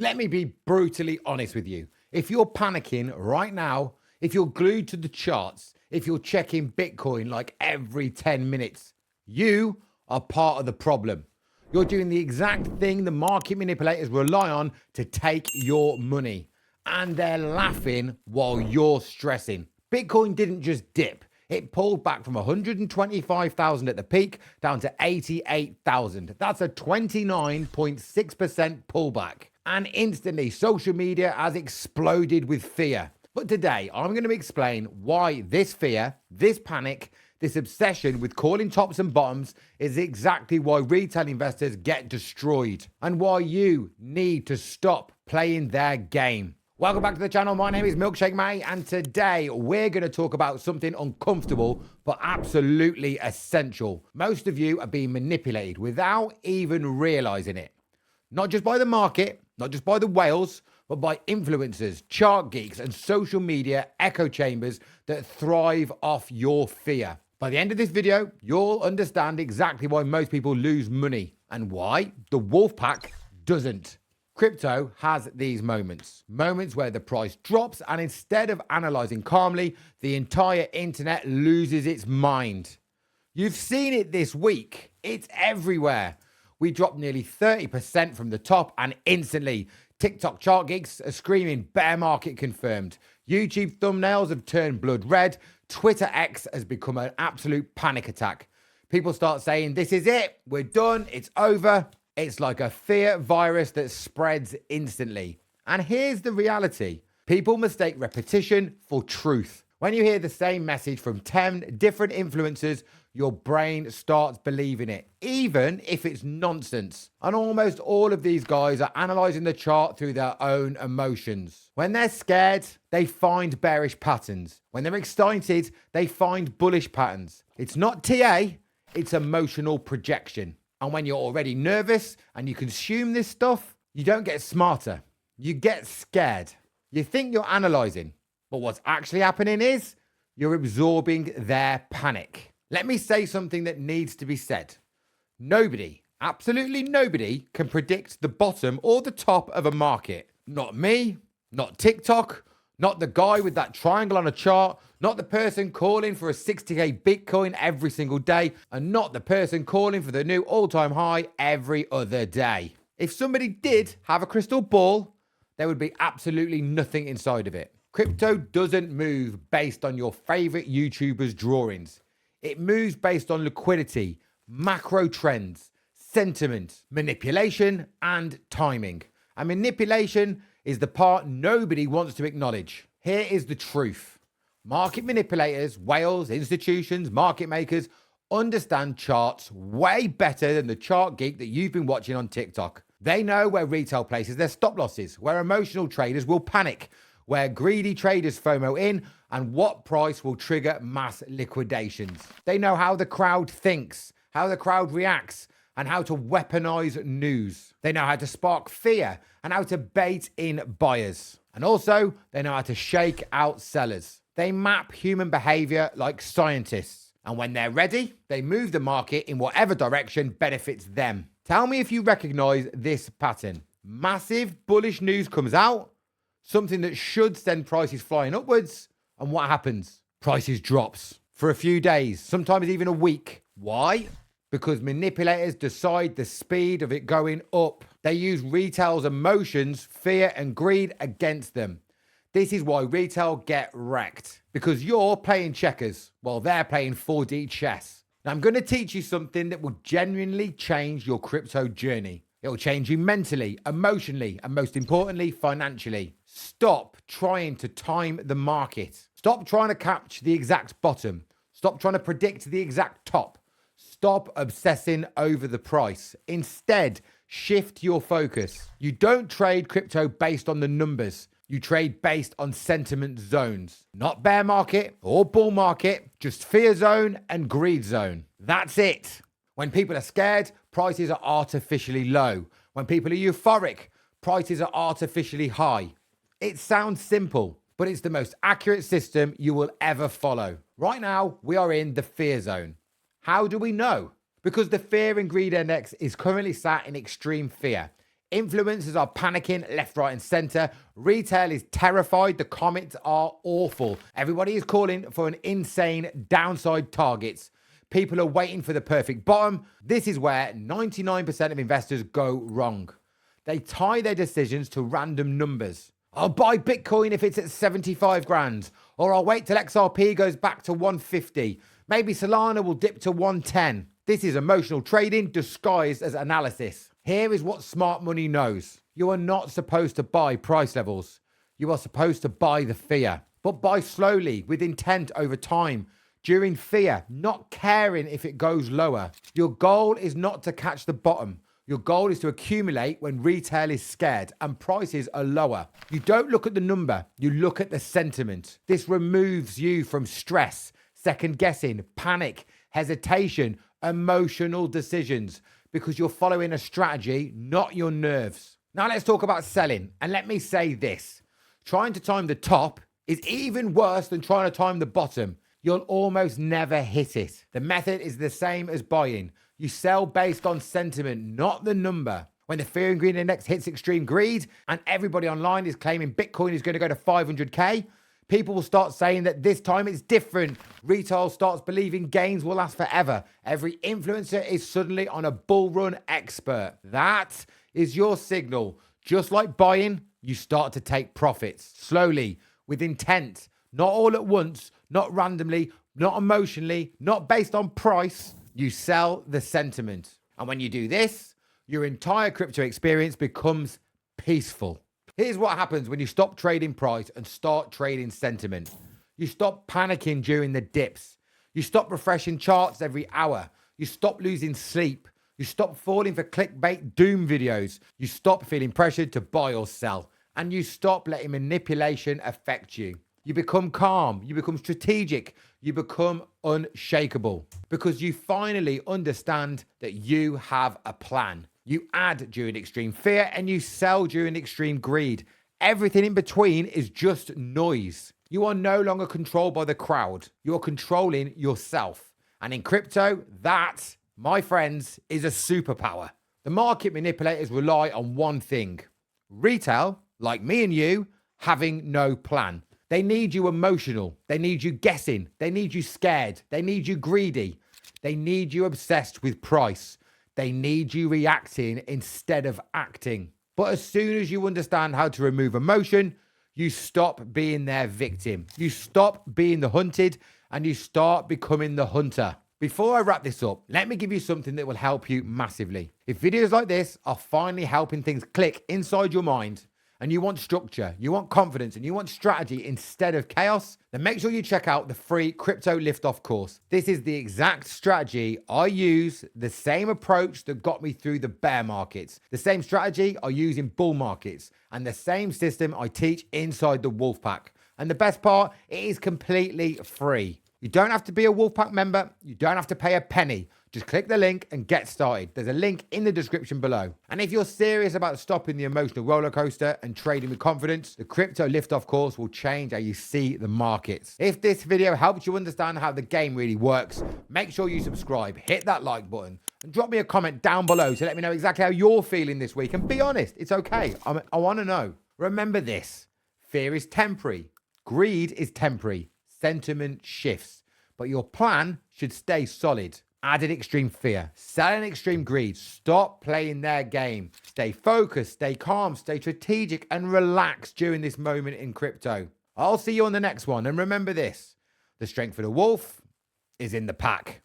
Let me be brutally honest with you. If you're panicking right now, if you're glued to the charts, if you're checking Bitcoin like every 10 minutes, you are part of the problem. You're doing the exact thing the market manipulators rely on to take your money. And they're laughing while you're stressing. Bitcoin didn't just dip. It pulled back from 125,000 at the peak down to 88,000. That's a 29.6% pullback. And instantly, social media has exploded with fear. But today, I'm going to explain why this fear, this panic, this obsession with calling tops and bottoms is exactly why retail investors get destroyed and why you need to stop playing their game. Welcome back to the channel. My name is Milkshake Matty, and today we're going to talk about something uncomfortable but absolutely essential. Most of you are being manipulated without even realizing it. Not just by the market, not just by the whales, but by influencers, chart geeks, and social media echo chambers that thrive off your fear. By the end of this video, you'll understand exactly why most people lose money and why the wolf pack doesn't. Crypto has these moments where the price drops, and instead of analyzing calmly, the entire internet loses its mind. You've seen it this week. It's everywhere. We dropped nearly 30% from the top, and instantly, TikTok chart geeks are screaming bear market confirmed. YouTube thumbnails have turned blood red. Twitter X has become an absolute panic attack. People start saying, this is it, we're done, it's over. It's like a fear virus that spreads instantly. And here's the reality. People mistake repetition for truth. When you hear the same message from 10 different influencers, your brain starts believing it, even if it's nonsense. And almost all of these guys are analyzing the chart through their own emotions. When they're scared, they find bearish patterns. When they're excited, they find bullish patterns. It's not TA, it's emotional projection. And when you're already nervous and you consume this stuff, you don't get smarter. You get scared. You think you're analyzing, but what's actually happening is you're absorbing their panic. Let me say something that needs to be said. Nobody, absolutely nobody, can predict the bottom or the top of a market. Not me, not TikTok, not the guy with that triangle on a chart, not the person calling for a 60k Bitcoin every single day, and not the person calling for the new all-time high every other day. If somebody did have a crystal ball, there would be absolutely nothing inside of it. Crypto doesn't move based on your favorite YouTuber's drawings. It moves based on liquidity, macro trends, sentiment, manipulation, and timing. And manipulation is the part nobody wants to acknowledge. Here is the truth. Market manipulators, whales, institutions, market makers understand charts way better than the chart geek that you've been watching on TikTok. They know where retail places their stop losses, where emotional traders will panic, where greedy traders FOMO in, and what price will trigger mass liquidations. They know how the crowd thinks, how the crowd reacts, and how to weaponize news. They know how to spark fear and how to bait in buyers. And also, they know how to shake out sellers. They map human behavior like scientists. And when they're ready, they move the market in whatever direction benefits them. Tell me if you recognize this pattern. Massive bullish news comes out, something that should send prices flying upwards. And what happens? Prices drops for a few days, sometimes even a week. Why? Because manipulators decide the speed of it going up. They use retail's emotions, fear, and greed against them. This is why retail get wrecked, because you're playing checkers while they're playing 4D chess. Now, I'm going to teach you something that will genuinely change your crypto journey. It'll change you mentally, emotionally, and most importantly, financially. Stop trying to time the market. Stop trying to catch the exact bottom. Stop trying to predict the exact top. Stop obsessing over the price. Instead, shift your focus. You don't trade crypto based on the numbers. You trade based on sentiment zones. Not bear market or bull market, just fear zone and greed zone. That's it. When people are scared, prices are artificially low. When people are euphoric, prices are artificially high. It sounds simple, but it's the most accurate system you will ever follow. Right now, we are in the fear zone. How do we know? Because the fear and greed index is currently sat in extreme fear. Influencers are panicking left, right, and center. Retail is terrified. The comments are awful. Everybody is calling for an insane downside targets. People are waiting for the perfect bottom. This is where 99% of investors go wrong. They tie their decisions to random numbers. I'll buy Bitcoin if it's at 75 grand, or I'll wait till XRP goes back to 150. Maybe Solana will dip to 110. This is emotional trading disguised as analysis. Here is what smart money knows. You are not supposed to buy price levels. You are supposed to buy the fear, but buy slowly with intent over time. During fear, not caring if it goes lower. Your goal is not to catch the bottom. Your goal is to accumulate when retail is scared and prices are lower. You don't look at the number, you look at the sentiment. This removes you from stress, second guessing, panic, hesitation, emotional decisions, because you're following a strategy, not your nerves. Now let's talk about selling. And let me say this, trying to time the top is even worse than trying to time the bottom. You'll almost never hit it. The method is the same as buying. You sell based on sentiment, not the number. When the fear and greed index hits extreme greed and everybody online is claiming Bitcoin is going to go to 500K, people will start saying that this time it's different. Retail starts believing gains will last forever. Every influencer is suddenly on a bull run expert. That is your signal. Just like buying, you start to take profits slowly, with intent, not all at once, not randomly, not emotionally, not based on price. You sell the sentiment. And when you do this, your entire crypto experience becomes peaceful. Here's what happens when you stop trading price and start trading sentiment. You stop panicking during the dips. You stop refreshing charts every hour. You stop losing sleep. You stop falling for clickbait doom videos. You stop feeling pressured to buy or sell. And you stop letting manipulation affect you. You become calm, you become strategic, you become unshakable, because you finally understand that you have a plan. You add during extreme fear and you sell during extreme greed. Everything in between is just noise. You are no longer controlled by the crowd. You are controlling yourself. And in crypto, that, my friends, is a superpower. The market manipulators rely on one thing: retail, like me and you, having no plan. They need you emotional. They need you guessing. They need you scared. They need you greedy. They need you obsessed with price. They need you reacting instead of acting. But as soon as you understand how to remove emotion, you stop being their victim. You stop being the hunted and you start becoming the hunter. Before I wrap this up, let me give you something that will help you massively. If videos like this are finally helping things click inside your mind, and you want structure, you want confidence, and you want strategy instead of chaos, then make sure you check out the free Crypto Liftoff course. This is the exact strategy I use, the same approach that got me through the bear markets, the same strategy I use in bull markets, and the same system I teach inside the Wolfpack. And the best part, it is completely free. You don't have to be a Wolfpack member. You don't have to pay a penny. Just click the link and get started. There's a link in the description below. And if you're serious about stopping the emotional roller coaster and trading with confidence, the Crypto Liftoff course will change how you see the markets. If this video helps you understand how the game really works, make sure you subscribe, hit that like button, and drop me a comment down below to let me know exactly how you're feeling this week. And be honest, it's okay. I want to know. Remember this: fear is temporary, greed is temporary, sentiment shifts, but your plan should stay solid. Added extreme fear, selling extreme greed. Stop playing their game. Stay focused, stay calm, stay strategic, and relax during this moment in crypto. I'll see you on the next one. And remember this: the strength of the wolf is in the pack.